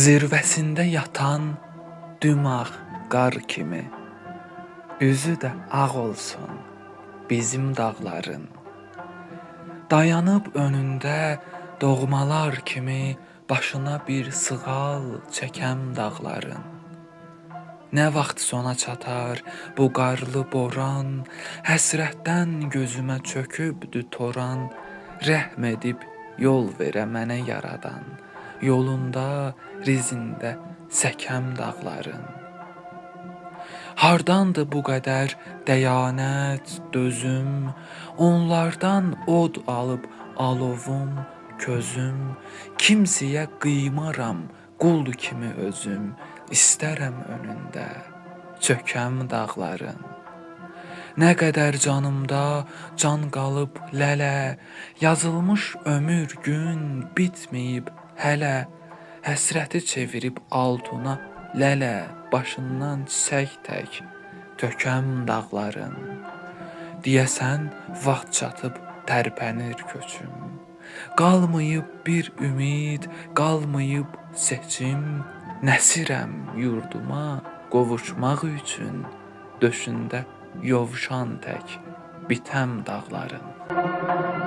Zirvəsində yatan dümağ qar kimi, üzü də ağ olsun bizim dağların. Dayanıb önündə doğmalar kimi başına bir sığal çəkəm dağların. Nə vaxt sona çatar bu qarlı boran, həsrətdən gözümə çökübdü toran, rəhm edib yol verə mənə yaradan, yolunda, rizində səkəm dağların. Hardandır bu qədər dəyanət, dözüm, onlardan od alıb alovum, közüm, kimsəyə qıymaram qul kimi özüm, istərəm önündə çökəm dağların. Nə qədər canımda can qalıb lələ, yazılmış ömür gün bitməyib hələ, həsrəti çevirib altuna lələ, başından çiçək tək tökəm dağların. Deyəsən vaxt çatıb tərpənir köçüm, qalmayıb bir ümid, qalmayıb seçim, nəsirəm yurduma qovuşmaq üçün, döşündə yovşan tək bitəm dağların.